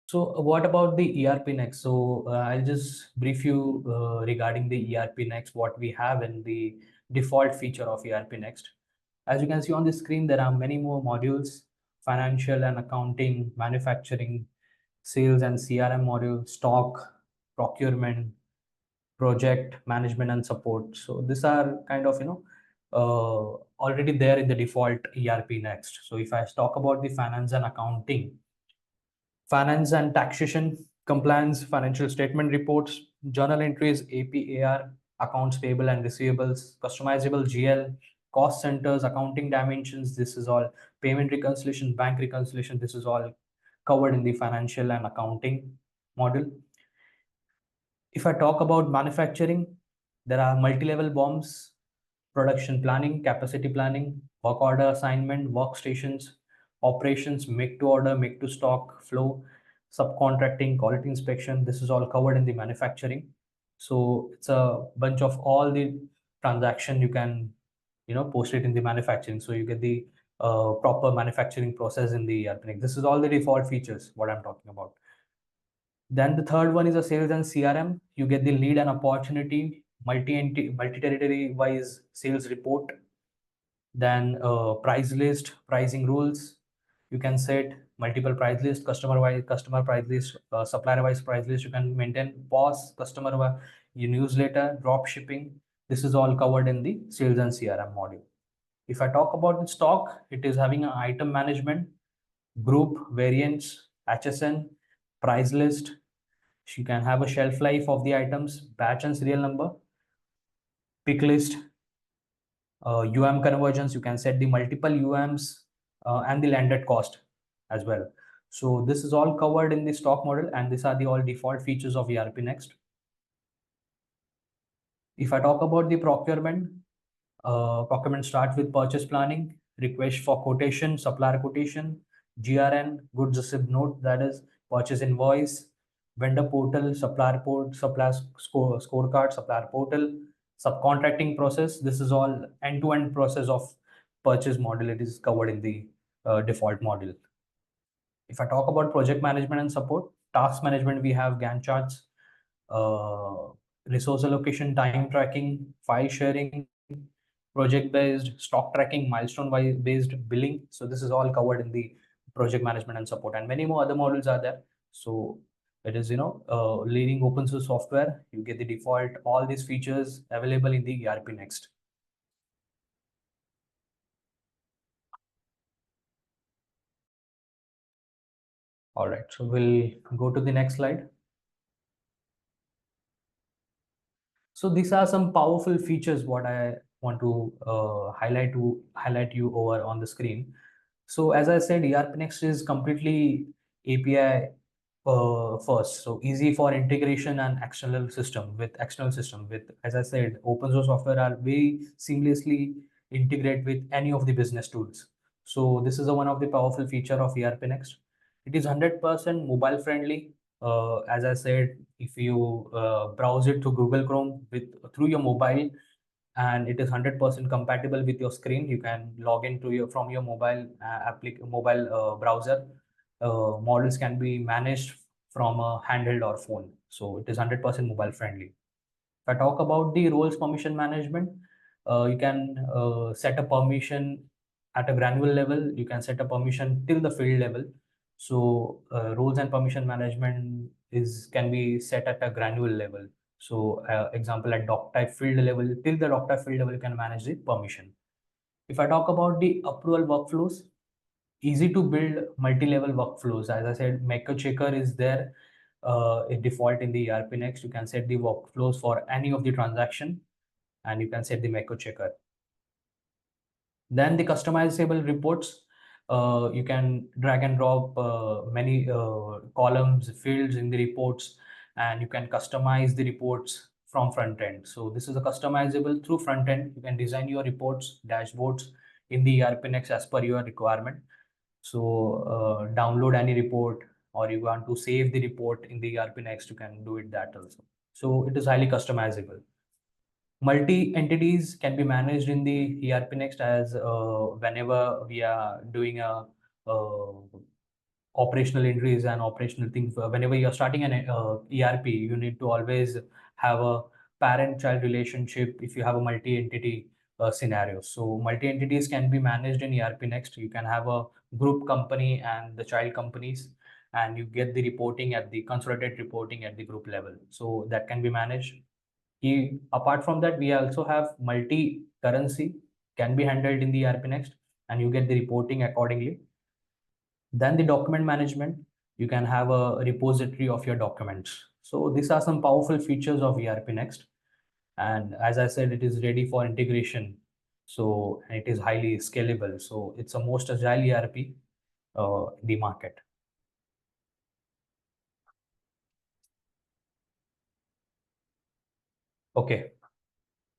So what about the ERPNext? So I'll just brief you regarding the ERPNext, what we have in the default feature of ERPNext. As you can see on the screen, there are many more modules: financial and accounting, manufacturing, sales and CRM module, stock, procurement, project management and support. So these are kind of, already there in the default ERPNext. So if I talk about the finance and accounting, finance and taxation, compliance, financial statement reports, journal entries, APAR, accounts payable and receivables, customizable GL, cost centers, accounting dimensions. This is all payment reconciliation, bank reconciliation. This is all covered in the financial and accounting module. If I talk about manufacturing, there are multi-level bombs, production planning, capacity planning, work order assignment, workstations, operations, make to order, make to stock, flow, subcontracting, quality inspection. This is all covered in the manufacturing. So it's a bunch of all the transaction you can, post it in the manufacturing. So you get the proper manufacturing process in the ERP. This is all the default features, what I'm talking about. Then the third one is a sales and CRM. You get the lead and opportunity, multi-territory wise sales report. Then price list, pricing rules. You can set multiple price list, customer price list, supplier wise price list. You can maintain POS, your newsletter, drop shipping. This is all covered in the sales and CRM module. If I talk about the stock, it is having an item management, group, variants, HSN, price list. You can have a shelf life of the items, batch and serial number, pick list, conversions. You can set the multiple UMs and the landed cost as well. So this is all covered in the stock model, and these are the all default features of ERPNext. If I talk about the procurement starts with purchase planning, request for quotation, supplier quotation, GRN, goods receipt note, that is purchase invoice, vendor portal, supplier scorecard, supplier portal, subcontracting process. This is all end-to-end process of purchase model. It is covered in the default model. If I talk about project management and support, task management, we have Gantt charts, uh, resource allocation, time tracking, file sharing, project based, stock tracking, milestone based billing. So this is all covered in the project management and support, and many more other models are there. So it is, leading open source software. You get the default, all these features available in the ERPNext. All right, so we'll go to the next slide. So these are some powerful features what I want to highlight you over on the screen. So as I said, ERPNext is completely API first. So easy for integration and external system. With, as I said, open source software are very seamlessly integrate with any of the business tools. So this is one of the powerful feature of ERPNext. It is 100% mobile friendly. As I said, if you browse it through Google Chrome through your mobile, and it is 100% compatible with your screen. You can log into from your mobile browser. Models can be managed from a handheld or phone, so it is 100% mobile friendly. If I talk about the roles permission management, you can set a permission at a granular level. You can set a permission till the field level. So roles and permission management can be set at a granular level. So example, at doc type field level, till the doc type field level, you can manage the permission. If I talk about the approval workflows, easy to build multi-level workflows. As I said, Maker Checker is there, a default in the ERPNext. You can set the workflows for any of the transaction, and you can set the Maker Checker. Then the customizable reports, you can drag and drop many columns, fields in the reports, and you can customize the reports from front end. So this is a customizable through front end. You can design your reports, dashboards in the ERPNext as per your requirement. So download any report, or you want to save the report in the ERPNext, you can do it that also. So it is highly customizable. Multi entities can be managed in the ERPNext, as whenever we are doing a operational entries and operational things. Whenever you're starting an ERP, you need to always have a parent-child relationship if you have a multi-entity scenario. So multi-entities can be managed in ERPNext. You can have a group company and the child companies, and you get the reporting at the consolidated reporting at the group level. So that can be managed. Apart from that, we also have multi-currency can be handled in the ERPNext, and you get the reporting accordingly. Then the document management, you can have a repository of your documents. So these are some powerful features of ERPNext. And as I said, it is ready for integration. So it is highly scalable. So it's a most agile ERP in the market. Okay.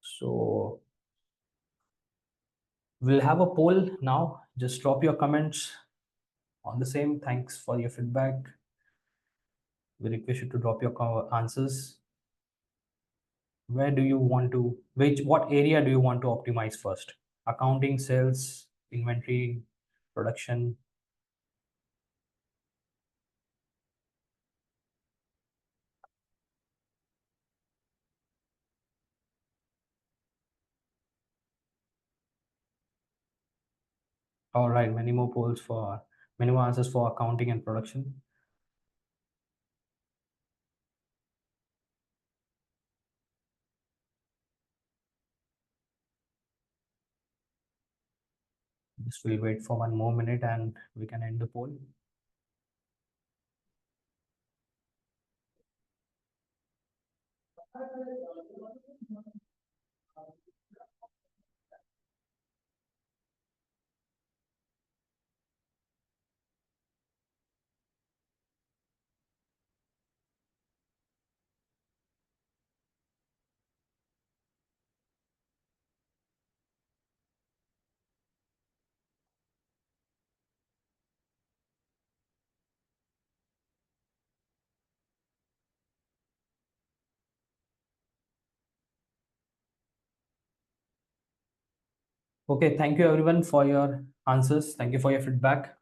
So we'll have a poll now. Just drop your comments on the same. Thanks for your feedback. We request you to drop your answers. Where do you want to, what area do you want to optimize first? Accounting, sales, inventory, production? All right, many more answers for accounting and production. Just we'll wait for one more minute and we can end the poll. Okay, thank you everyone for your answers. Thank you for your feedback.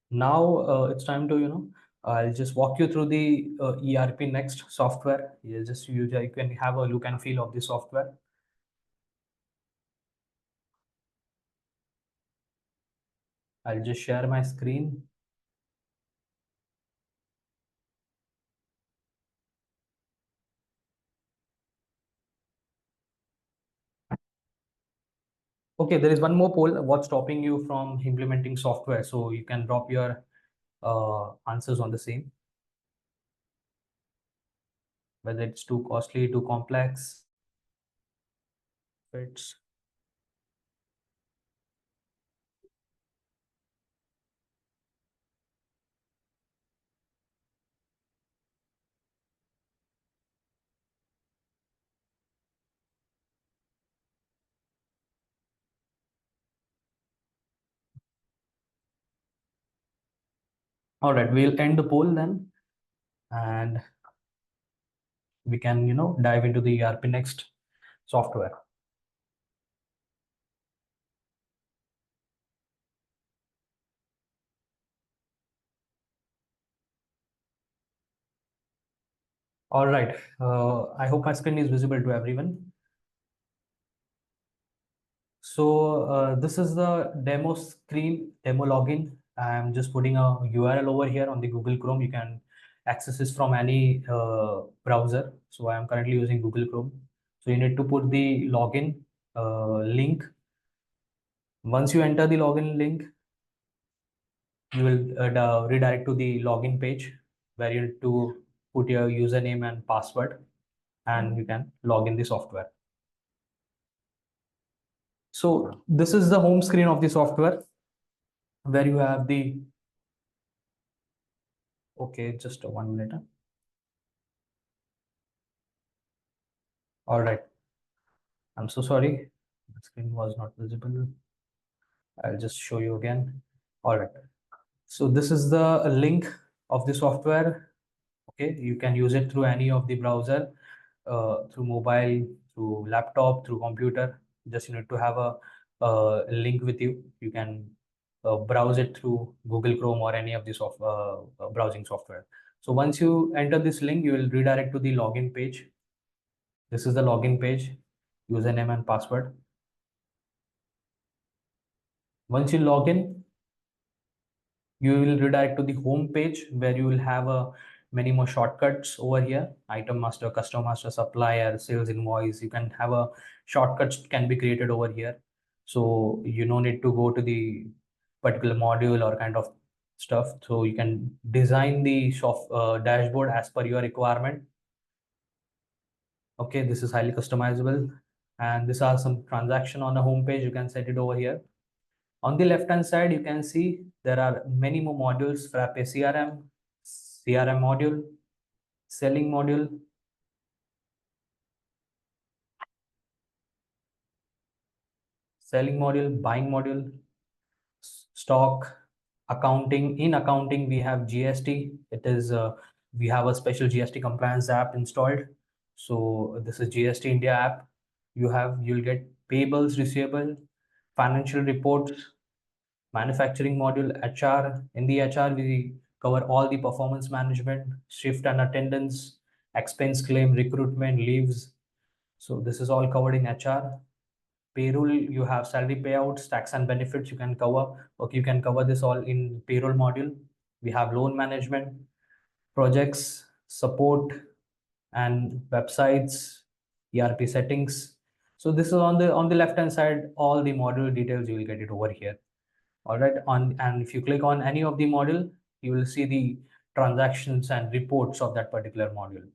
Now it's time to, I'll just walk you through the ERPNext software. You can have a look and feel of the software. I'll just share my screen. Okay, there is one more poll. What's stopping you from implementing software? So you can drop your answers on the same. Whether it's too costly, too complex. It's all right. We'll end the poll then, and we can, dive into the ERPNext software. All right. I hope my screen is visible to everyone. So this is the demo screen, demo login. I'm just putting a URL over here on the Google Chrome. You can access this from any browser. So I am currently using Google Chrome. So you need to put the login link. Once you enter the login link, you will redirect to the login page where you need to put your username and password, and you can log in the software. So this is the home screen of the software where you have the, okay, just 1 minute. All right. I'm so sorry. The screen was not visible. I'll just show you again. All right. So this is the link of the software. Okay. You can use it through any of the browser, through mobile, through laptop, through computer. Just you need to have a link with you. You can browse it through Google Chrome or any of the browsing software. So once you enter this link, you will redirect to the login page. This is the login page, username and password. Once you log in, you will redirect to the home page where you will have many more shortcuts over here: item master, custom master, supplier, sales invoice. You can have a shortcuts can be created over here, so you don't need to go to the particular module or kind of stuff. So you can design the dashboard as per your requirement. Okay, this is highly customizable, and these are some transaction on the home page. You can set it over here. On the left-hand side, you can see there are many more modules: Frappe CRM, CRM module, selling module, buying module, stock, accounting. In accounting, we have GST. It is we have a special GST compliance app installed. So this is GST India app. You'll get payables, receivable, financial reports, manufacturing module, HR. In the HR, we cover all the performance management, shift and attendance, expense claim, recruitment, leaves. So this is all covered in HR. Payroll, you have salary payouts, tax and benefits you can cover. Okay, you can cover this all in payroll module. We have loan management, projects, support, and websites, ERP settings. So this is on the left hand side, all the module details, you will get it over here. All right, and if you click on any of the module, you will see the transactions and reports of that particular module.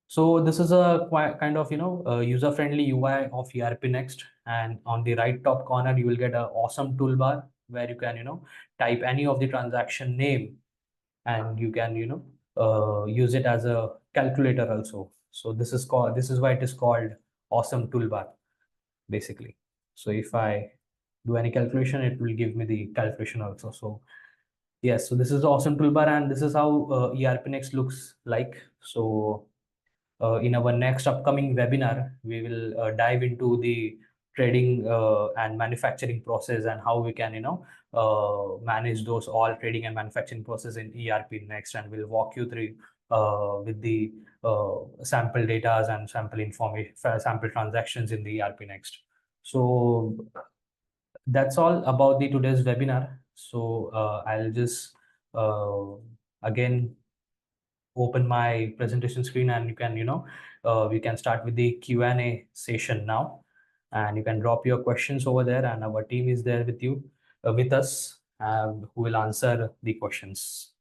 So this is a kind of user-friendly UI of ERPNext, and on the right top corner you will get an awesome toolbar where you can type any of the transaction name, and you can use it as a calculator also. So this is why it is called awesome toolbar basically. So if I do any calculation, it will give me the calculation also. So yes, so this is the awesome toolbar, and this is how ERPNext looks like. So in our next upcoming webinar, we will dive into the trading and manufacturing process, and how we can manage those all trading and manufacturing process in ERPNext, and we'll walk you through with the sample data and sample information, sample transactions in the ERPNext. So that's all about the today's webinar. So I'll just again open my presentation screen, and you can we can start with the Q&A session now, and you can drop your questions over there, and our team is there with you with us who will answer the questions.